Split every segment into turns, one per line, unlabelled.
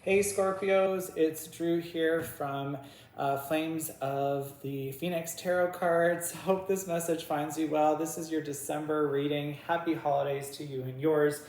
Hey Scorpios, it's Drew here from Flames of the Phoenix Tarot Cards. Hope this message finds you well. This is your December reading. Happy holidays to you and yours.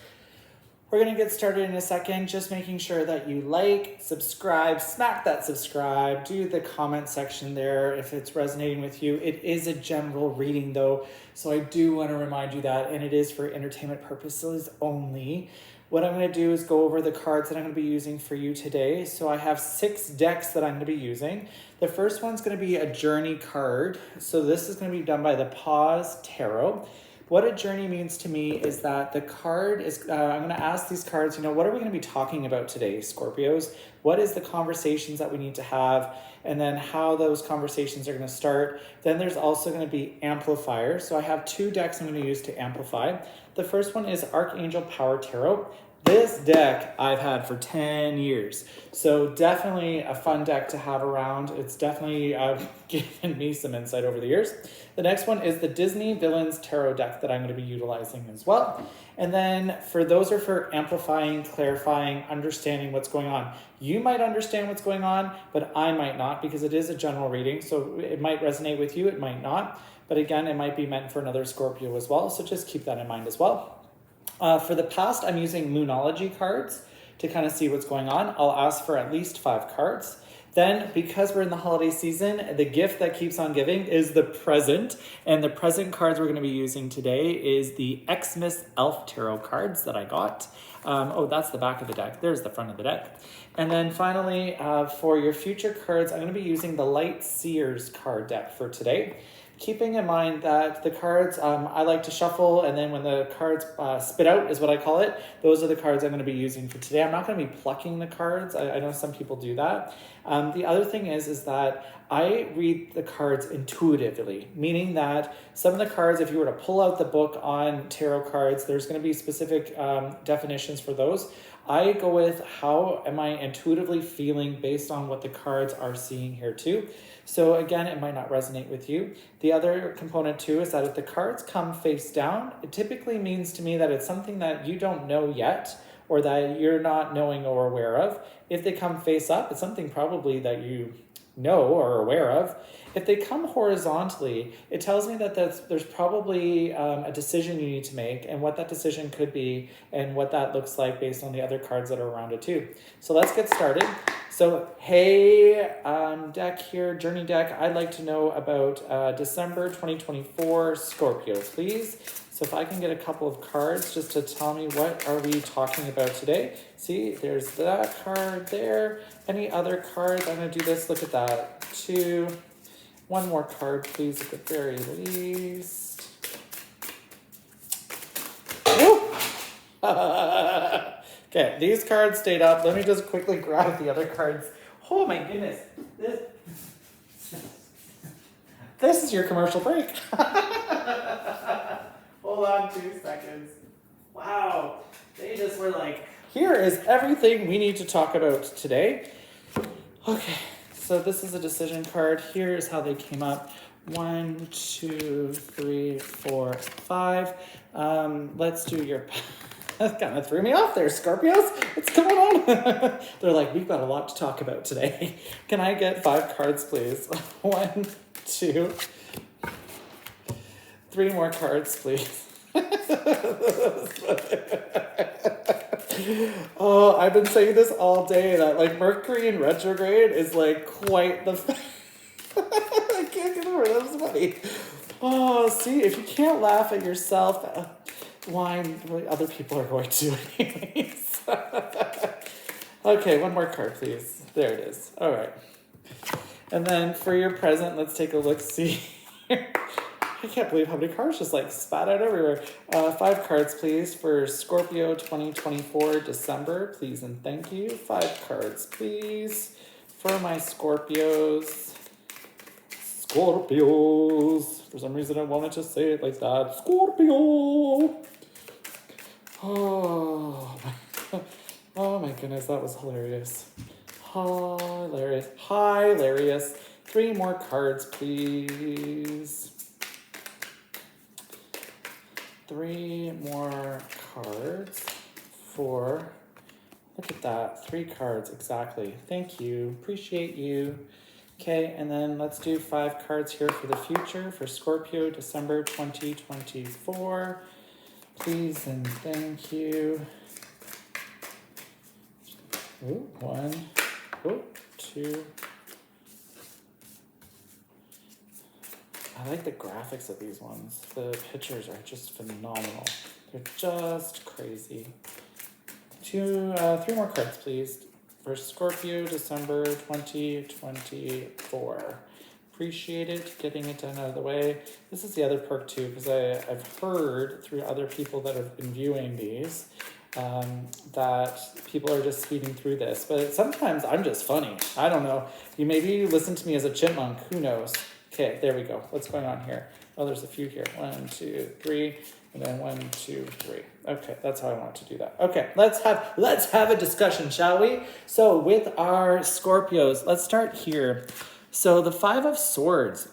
We're going to get started in a second, just making sure that you like, subscribe, smack that subscribe, do the comment section there if it's resonating with you. It is a general reading though, so I do want to remind you that, and it is for entertainment purposes only. What I'm going to do is go over the cards that I'm going to be using for you today. So I have 6 decks that I'm going to be using. The first one's going to be a journey card. So this is going to be done by the Pause Tarot. What a journey means to me is that the card is, I'm going to ask these cards, what are we going to be talking about today, Scorpios? What is the conversations that we need to have? And then how those conversations are going to start. Then there's also going to be amplifiers. So I have 2 decks I'm going to use to amplify. The first one is Archangel Power Tarot. This deck I've had for 10 years. So definitely a fun deck to have around. It's definitely given me some insight over the years. The next one is the Disney Villains Tarot deck that I'm going to be utilizing as well. And then those are for amplifying, clarifying, understanding what's going on. You might understand what's going on, but I might not, because it is a general reading. So it might resonate with you, it might not. But again, it might be meant for another Scorpio as well. So just keep that in mind as well. For the past, I'm using Moonology cards to kind of see what's going on. I'll ask for at least 5 cards. Then, because we're in the holiday season, the gift that keeps on giving is the present. And the present cards we're going to be using today is the Xmas Elf Tarot cards that I got. Oh, that's the back of the deck. There's the front of the deck. And then finally, for your future cards, I'm going to be using the Light Seers card deck for today. Keeping in mind that the cards, I like to shuffle, and then when the cards spit out is what I call it, those are the cards I'm going to be using for today. I'm not going to be plucking the cards. I know some people do that. The other thing is that I read the cards intuitively, meaning that some of the cards, if you were to pull out the book on tarot cards, there's going to be specific definitions for those. I go with how am I intuitively feeling based on what the cards are seeing here too. So again, it might not resonate with you. The other component too is that if the cards come face down, it typically means to me that it's something that you don't know yet, or that you're not knowing or aware of. If they come face up, it's something probably that you know or are aware of. If they come horizontally, it tells me that there's probably a decision you need to make, and what that decision could be and what that looks like based on the other cards that are around it too. So let's get started. So hey, deck here, journey deck, I'd like to know about December 2024 Scorpio, please. So if I can get a couple of cards just to tell me what are we talking about today. See, there's that card there. Any other cards? I'm going to do this. Look at that. 2. One more card, please, at the very least. Okay, these cards stayed up. Let me just quickly grab the other cards. Oh my goodness. This is your commercial break. Hold on 2 seconds. Wow. They just were like, here is everything we need to talk about today. Okay, so this is a decision card. Here's how they came up. 1, 2, 3, 4, 5. Let's do your... That kind of threw me off there, Scorpios. What's going on? They're like, we've got a lot to talk about today. Can I get 5 cards, please? 1, 2, 3 more cards, please. Oh, I've been saying this all day, that like Mercury in retrograde is like quite the... I can't get over that. That was funny. Oh, see, if you can't laugh at yourself, why other people are going to anyways. Okay, 1 more card, please. There it is. All right. And then for your present, let's take a look-see. I can't believe how many cards just like spat out everywhere. 5 cards, please, for Scorpio 2024 December, please and thank you. 5 cards, please, for my Scorpios. Scorpios. For some reason, I wanted to say it like that. Scorpio. Oh my goodness, that was hilarious. Hilarious. Hilarious. 3 more cards, please. 3 more cards for Look at that. 3 cards, exactly. Thank you. Appreciate you. Okay, and then let's do 5 cards here for the future for Scorpio, December 2024. Please and thank you. Ooh, 1, ooh, 2. I like the graphics of these ones. The pictures are just phenomenal. They're just crazy. 3 more cards, please. For Scorpio, December 2024. Appreciate it, getting it done out of the way. This is the other perk too, because I've heard through other people that have been viewing these that people are just speeding through this. But sometimes I'm just funny. I don't know. You maybe listen to me as a chipmunk. Who knows? Okay, there we go. What's going on here? Oh, there's a few here. 1, 2, 3, and then 1, 2, 3. Okay, that's how I want to do that. Okay, let's have a discussion, shall we? So with our Scorpios, let's start here. So the 5 of Swords,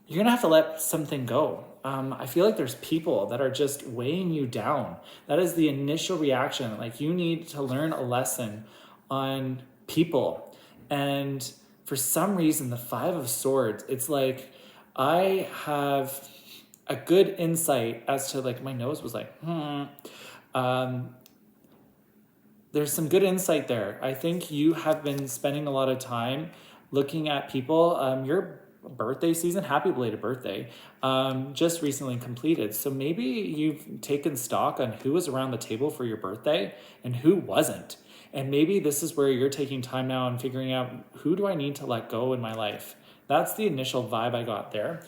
you're gonna have to let something go. I feel like there's people that are just weighing you down. That is the initial reaction. Like, you need to learn a lesson on people. And for some reason, the 5 of Swords, it's like I have a good insight as to, like, my nose was like, there's some good insight there. I think you have been spending a lot of time looking at people. Your birthday season, happy belated birthday, just recently completed. So maybe you've taken stock on who was around the table for your birthday and who wasn't. And maybe this is where you're taking time now and figuring out, who do I need to let go in my life? That's the initial vibe I got there.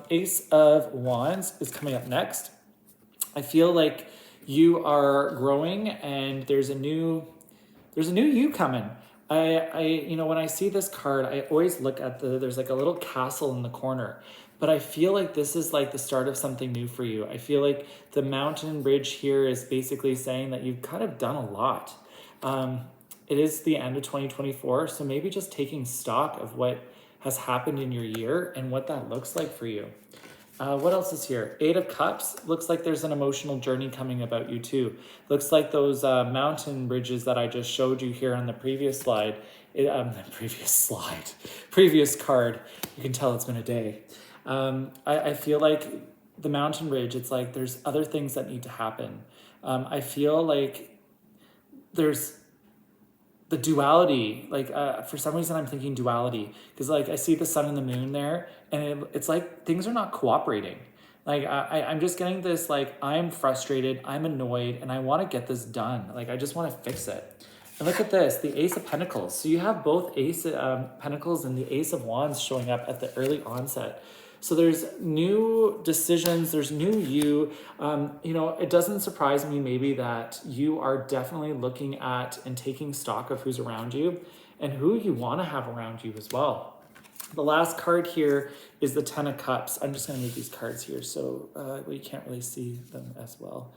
Ace of Wands is coming up next. I feel like you are growing and there's a new you coming. When I see this card, I always look at there's like a little castle in the corner, but I feel like this is like the start of something new for you. I feel like the mountain bridge here is basically saying that you've kind of done a lot. It is the end of 2024, so maybe just taking stock of what has happened in your year and what that looks like for you. What else is here? 8 of Cups. Looks like there's an emotional journey coming about you too. Looks like those mountain bridges that I just showed you here on the previous slide. Previous card. You can tell it's been a day. I feel like the mountain bridge, it's like there's other things that need to happen. I feel like there's the duality, like for some reason I'm thinking duality, because like I see the sun and the moon there, and it's like things are not cooperating. Like I'm just getting this, like, I'm frustrated, I'm annoyed, and I want to get this done. Like, I just want to fix it. And look at this, the Ace of Pentacles. So you have both Ace of Pentacles and the Ace of Wands showing up at the early onset. So there's new decisions, there's new you. It doesn't surprise me maybe that you are definitely looking at and taking stock of who's around you and who you want to have around you as well. The last card here is the 10 of Cups. I'm just going to move these cards here so you can't really see them as well.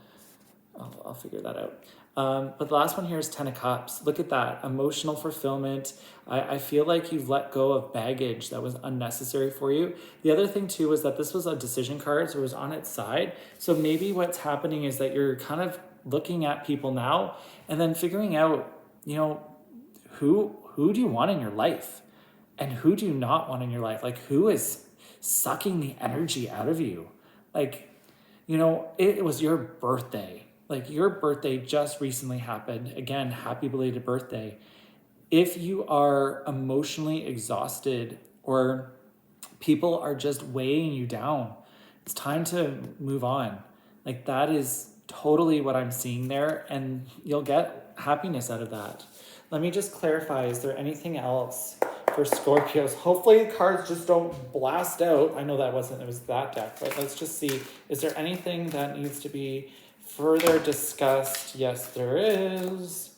I'll figure that out. But the last one here is 10 of Cups. Look at that, emotional fulfillment. I feel like you've let go of baggage that was unnecessary for you. The other thing too is that this was a decision card, so it was on its side. So maybe what's happening is that you're kind of looking at people now and then figuring out, who do you want in your life and who do you not want in your life? Like, who is sucking the energy out of you? Like, it was your birthday. Like, your birthday just recently happened. Again, happy belated birthday. If you are emotionally exhausted or people are just weighing you down, it's time to move on. Like, that is totally what I'm seeing there, and you'll get happiness out of that. Let me just clarify, is there anything else for Scorpios? Hopefully the cards just don't blast out. I know it was that deck, but let's just see. Is there anything that needs to be further discussed? Yes, there is,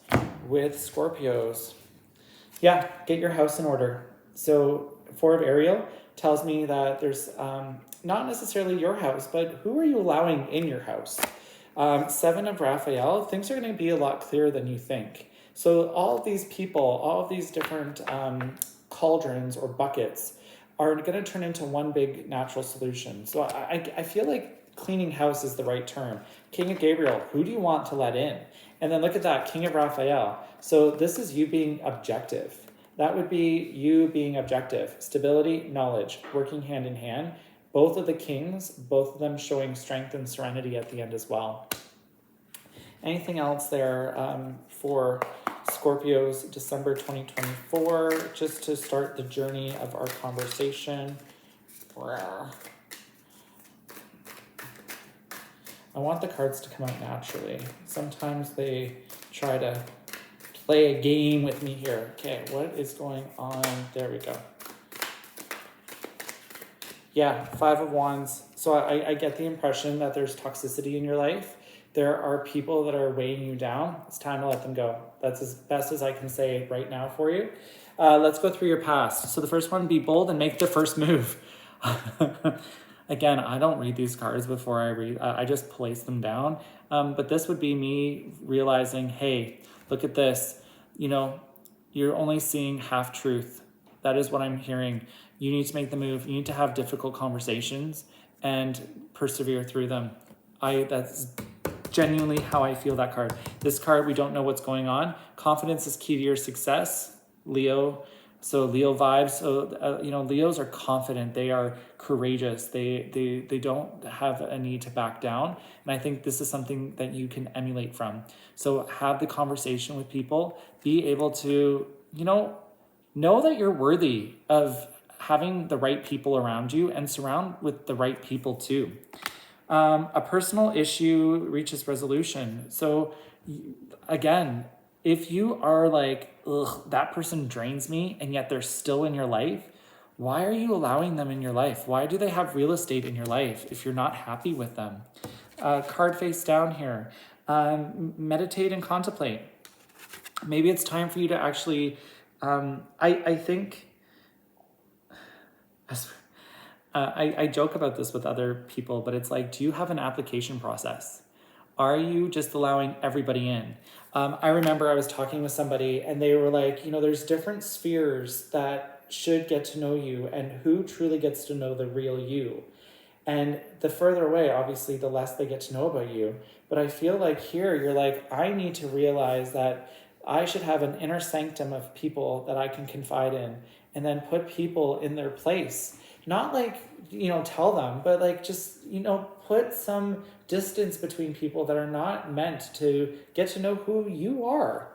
with Scorpios. Yeah, get your house in order. So 4 of Ariel tells me that there's not necessarily your house, but who are you allowing in your house? 7 of Raphael, things are going to be a lot clearer than you think. So all of these people, all of these different cauldrons or buckets are going to turn into one big natural solution. So I feel like cleaning house is the right term. King of Gabriel, who do you want to let in? And then look at that, King of Raphael. So this is you being objective. That would be you being objective. Stability, knowledge, working hand in hand. Both of the kings, both of them showing strength and serenity at the end as well. Anything else there for Scorpios December 2024, just to start the journey of our conversation? I want the cards to come out naturally. Sometimes they try to play a game with me here. Okay, what is going on? There we go. Yeah, Five of Wands. So I get the impression that there's toxicity in your life. There are people that are weighing you down. It's time to let them go. That's as best as I can say right now for you. Let's go through your past. So the first one, be bold and make the first move. Again, I don't read these cards before I read. I just place them down. But this would be me realizing, hey, look at this. You're only seeing half truth. That is what I'm hearing. You need to make the move. You need to have difficult conversations and persevere through them. That's genuinely how I feel that card. This card, we don't know what's going on. Confidence is key to your success, Leo. So Leo vibes. So Leos are confident. They are courageous. They don't have a need to back down. And I think this is something that you can emulate from. So have the conversation with people. Be able to know that you're worthy of having the right people around you and surround with the right people too. A personal issue reaches resolution. So again, if you are like, ugh, that person drains me, and yet they're still in your life, why are you allowing them in your life? Why do they have real estate in your life if you're not happy with them? Card face down here. Meditate and contemplate. Maybe it's time for you to actually, I think, I joke about this with other people, but it's like, do you have an application process? Are you just allowing everybody in? I remember I was talking with somebody and they were like, there's different spheres that should get to know you, and who truly gets to know the real you. And the further away, obviously, the less they get to know about you. But I feel like here, you're like, I need to realize that I should have an inner sanctum of people that I can confide in, and then put people in their place. Not like, tell them, but like just, put some distance between people that are not meant to get to know who you are.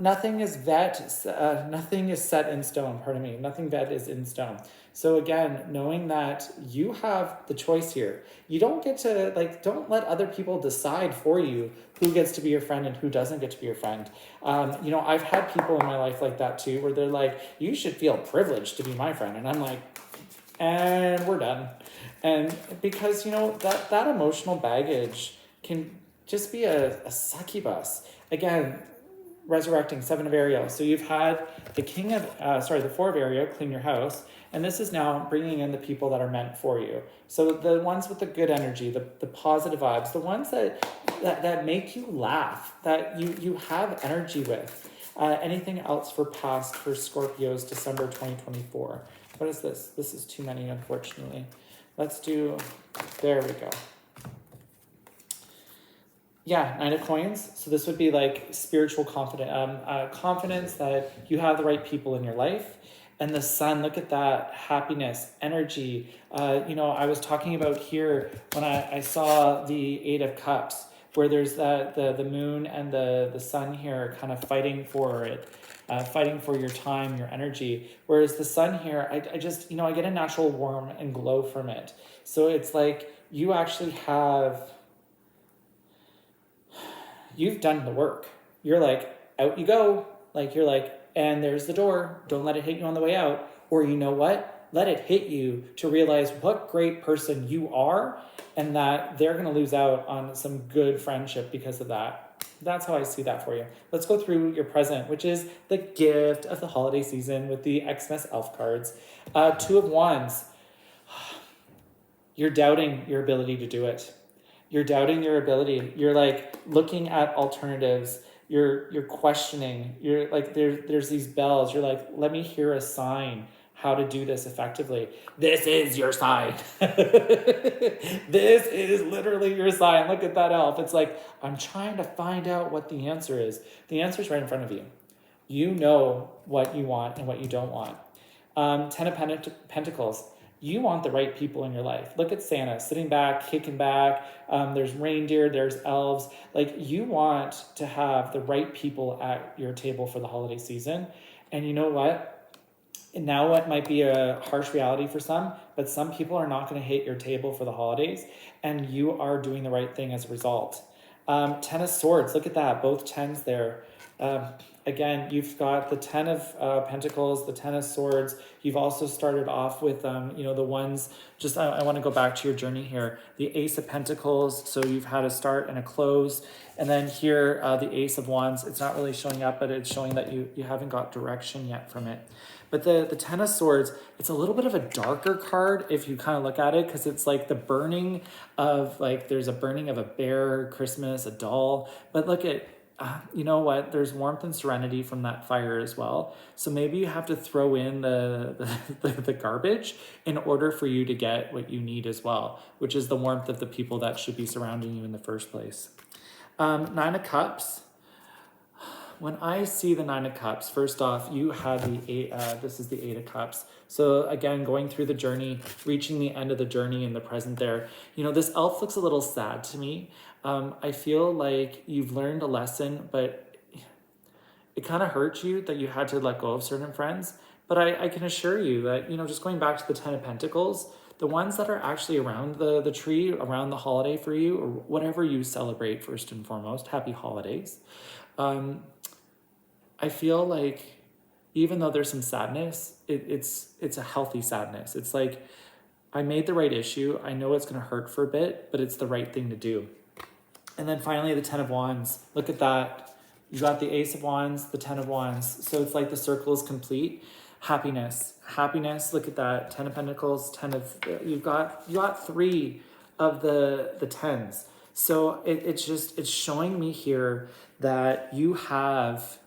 Nothing is set in stone, nothing vet is in stone. So again, knowing that you have the choice here. You don't get to, don't let other people decide for you who gets to be your friend and who doesn't get to be your friend. I've had people in my life like that too, where they're like, you should feel privileged to be my friend. And I'm like, and we're done. And because, that emotional baggage can just be a succubus. Again, resurrecting, Seven of Ariel. So you've had the Four of Ariel, clean your house. And this is now bringing in the people that are meant for you. So the ones with the good energy, the positive vibes, the ones that make you laugh, that you have energy with. Anything else for Scorpios, December 2024? What is this? This is too many, unfortunately. Let's do, there we go. Yeah, Nine of Coins. So this would be like spiritual confidence that you have the right people in your life. And the sun, look at that, happiness, energy. I was talking about here when I saw the Eight of Cups, where there's the moon and the sun here kind of fighting for it. Fighting for your time, your energy. Whereas the sun here, I just, I get a natural warmth and glow from it. So it's like you actually you've done the work. You're like, out you go. You're like, and there's the door. Don't let it hit you on the way out. Or you know what? Let it hit you to realize what great person you are, and that they're going to lose out on some good friendship because of that. That's how I see that for you. Let's go through your present, which is the gift of the holiday season with the Xmas elf cards. Two of Wands. You're doubting your ability to do it. You're doubting your ability. You're like looking at alternatives. You're questioning. You're like, there's these bells. You're like, let me hear a sign. how to do this effectively. This is your sign. This is literally your sign. Look at that elf. It's like, I'm trying to find out what the answer is. The answer is right in front of you. You know what you want and what you don't want. Ten of Pentacles. You want the right people in your life. Look at Santa sitting back, kicking back. There's reindeer, there's elves. Like, you want to have the right people at your table for the holiday season. And you know what? Now it might be a harsh reality for some, but some people are not going to hit your table for the holidays, and you are doing the right thing as a result. Ten of Swords, look at that, both tens there. Again, you've got the Ten of Pentacles, the Ten of Swords. You've also started off with, the ones, just I want to go back to your journey here. The Ace of Pentacles, so you've had a start and a close. And then here, the Ace of Wands, it's not really showing up, but it's showing that you haven't got direction yet from it. But the Ten of Swords, it's a little bit of a darker card if you kind of look at it, because it's like the burning of, like, there's a burning of a bear, Christmas, a doll. But look at, you know what? There's warmth and serenity from that fire as well. So maybe you have to throw in the garbage in order for you to get what you need as well, which is the warmth of the people that should be surrounding you in the first place. Nine of Cups. When I see the Nine of Cups, first off, you had the eight, this is the Eight of Cups. So again, going through the journey, reaching the end of the journey in the present there. This elf looks a little sad to me. I feel like you've learned a lesson, but it kind of hurts you that you had to let go of certain friends. But I can assure you that, just going back to the Ten of Pentacles, the ones that are actually around the tree, around the holiday for you, or whatever you celebrate first and foremost, happy holidays. I feel like even though there's some sadness, it's a healthy sadness. It's like, I made the right issue. I know it's going to hurt for a bit, but it's the right thing to do. And then finally, the Ten of Wands. Look at that. You got the Ace of Wands, the Ten of Wands. So it's like the circle is complete. Happiness. Look at that. Ten of Pentacles, you got three of the tens. So it's showing me here that you have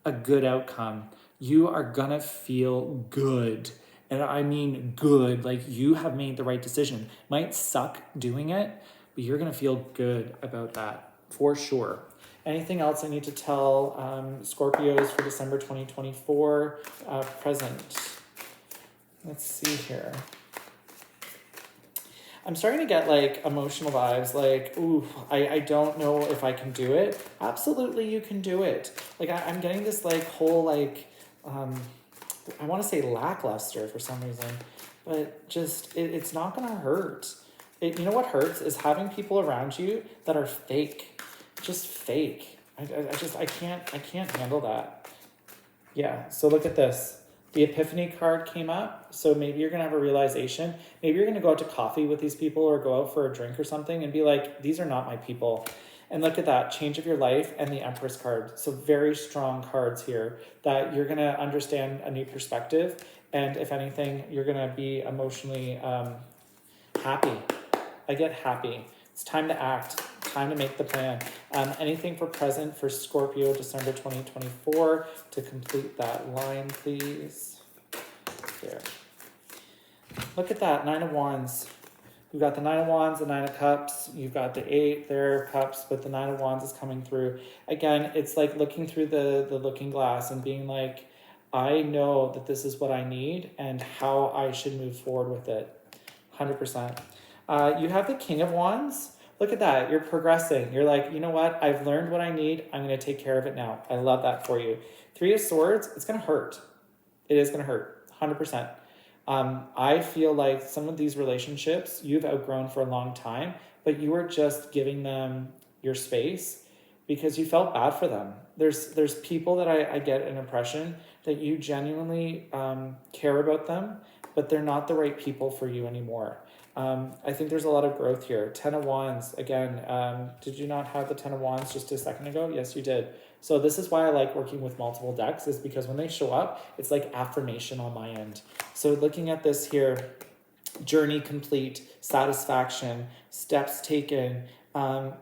a good outcome. You are gonna feel good. And I mean good, like you have made the right decision. Might suck doing it, but you're gonna feel good about that for sure. Anything else I need to tell Scorpios for December 2024 present? Let's see here. I'm starting to get like emotional vibes, like, ooh, I don't know if I can do it. Absolutely, you can do it. Like I'm getting this like whole like, I want to say lackluster for some reason, but just it's not gonna hurt. You know what hurts is having people around you that are fake, just fake. I can't handle that. Yeah. So look at this. The Epiphany card came up, so maybe you're going to have a realization. Maybe you're going to go out to coffee with these people or go out for a drink or something and be like, these are not my people. And look at that, change of your life and the Empress card. So very strong cards here that you're going to understand a new perspective. And if anything, you're going to be emotionally happy. I get happy. It's time to act, time to make the plan. Anything for present for Scorpio, December 2024, to complete that line, please. There. Look at that, Nine of Wands. You've got the Nine of Wands, the Nine of Cups. You've got the Eight there, Cups, but the Nine of Wands is coming through. Again, it's like looking through the looking glass and being like, I know that this is what I need and how I should move forward with it. 100%. You have the King of Wands. Look at that. You're progressing. You're like, you know what? I've learned what I need. I'm going to take care of it now. I love that for you. Three of Swords. It's going to hurt. It is going to hurt. 100%. I feel like some of these relationships you've outgrown for a long time, but you were just giving them your space because you felt bad for them. There's people that I get an impression that you genuinely care about them, but they're not the right people for you anymore. I think there's a lot of growth here. Ten of Wands, again, did you not have the Ten of Wands just a second ago? Yes, you did. So this is why I like working with multiple decks, is because when they show up, it's like affirmation on my end. So looking at this here, journey complete, satisfaction, steps taken,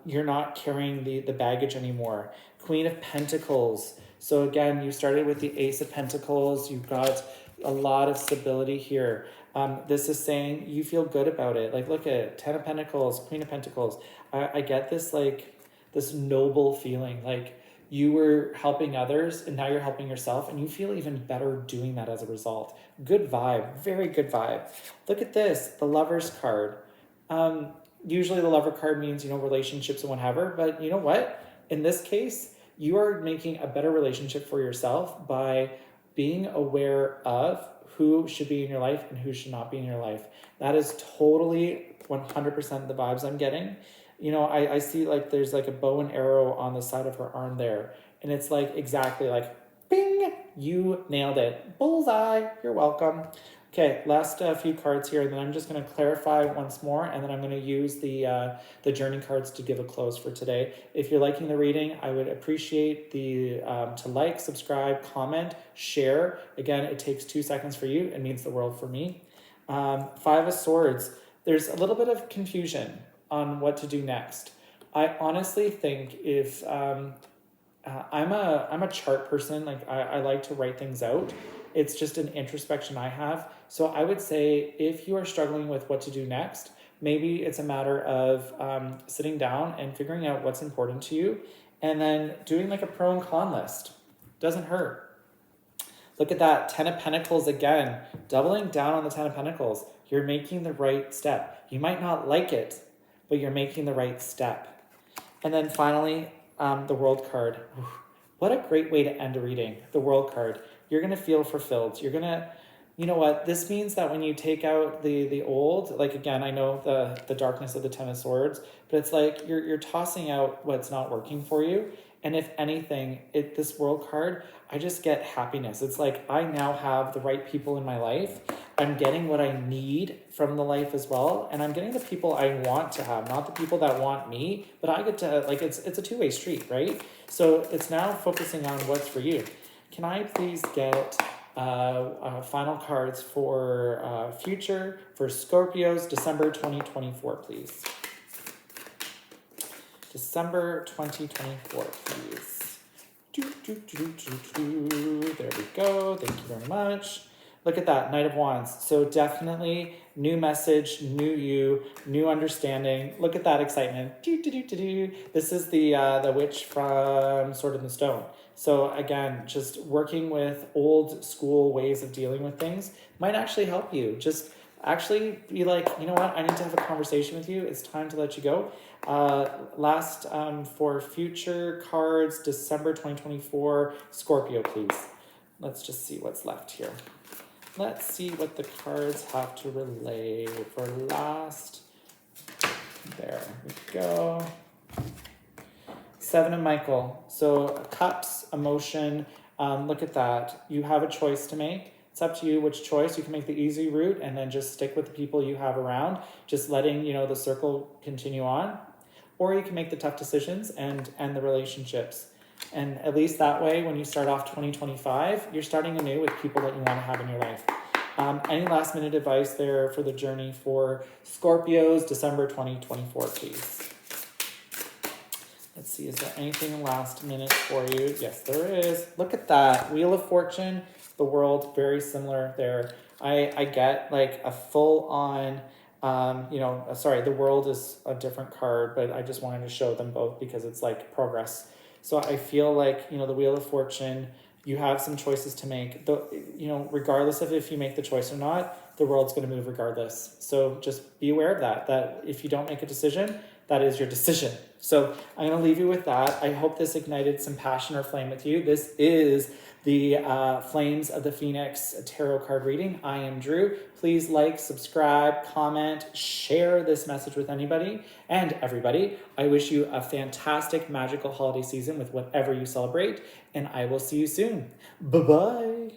you're not carrying the baggage anymore. Queen of Pentacles. So again, you started with the Ace of Pentacles, you've got a lot of stability here. This is saying you feel good about it. Like, look at Ten of Pentacles, Queen of Pentacles. I get this, like, this noble feeling, like you were helping others and now you're helping yourself, and you feel even better doing that as a result. Good vibe, very good vibe. Look at this, the Lover's card. Usually the Lover card means, relationships and whatever, but you know what? In this case, you are making a better relationship for yourself by being aware of who should be in your life and who should not be in your life. That is totally 100% the vibes I'm getting. I see like there's like a bow and arrow on the side of her arm there. And it's like exactly like, bing, you nailed it. Bullseye, you're welcome. Okay, last few cards here, and then I'm just going to clarify once more, and then I'm going to use the journey cards to give a close for today. If you're liking the reading, I would appreciate to like, subscribe, comment, share. Again, it takes 2 seconds for you. It means the world for me. Five of Swords. There's a little bit of confusion on what to do next. I honestly think if I'm a chart person, like I like to write things out. It's just an introspection I have. So I would say if you are struggling with what to do next, maybe it's a matter of sitting down and figuring out what's important to you, and then doing like a pro and con list. Doesn't hurt. Look at that, Ten of Pentacles again, doubling down on the Ten of Pentacles. You're making the right step. You might not like it, but you're making the right step. And then finally, the World card. What a great way to end a reading, the World card. You're going to feel fulfilled. You're going to, you know what, this means that when you take out the old, like again, I know the darkness of the Ten of Swords, but it's like you're tossing out what's not working for you. And if anything, this World card, I just get happiness. It's like I now have the right people in my life. I'm getting what I need from the life as well. And I'm getting the people I want to have, not the people that want me, but I get to, like, it's a two-way street, right? So it's now focusing on what's for you. Can I please get final cards for future for Scorpios, December 2024, please? December 2024, please. There we go. Thank you very much. Look at that, Knight of Wands. So definitely new message, new you, new understanding. Look at that excitement. This is the witch from Sword in the Stone. So again, just working with old school ways of dealing with things might actually help you. Just actually be like, you know what? I need to have a conversation with you. It's time to let you go. Last for future cards, December 2024, Scorpio, please. Let's just see what's left here. Let's see what the cards have to relay for last. There we go. Seven of Michael. So cups, emotion. Look at that. You have a choice to make. It's up to you which choice. You can make the easy route and then just stick with the people you have around, just letting the circle continue on. Or you can make the tough decisions and end the relationships. And at least that way, when you start off 2025, you're starting anew with people that you want to have in your life. Any last minute advice there for the journey for Scorpios, December 2024, please? Let's see, is there anything last minute for you? Yes, there is. Look at that. Wheel of Fortune, the World, very similar there. I get like a full on, the World is a different card, but I just wanted to show them both because it's like progress. So I feel like, the Wheel of Fortune, you have some choices to make. Regardless of if you make the choice or not, the world's going to move regardless. So just be aware of that if you don't make a decision, that is your decision. So I'm going to leave you with that. I hope this ignited some passion or flame with you. This is the Flames of the Phoenix tarot card reading. I am Drew. Please like, subscribe, comment, share this message with anybody and everybody. I wish you a fantastic, magical holiday season with whatever you celebrate, and I will see you soon. Bye-bye.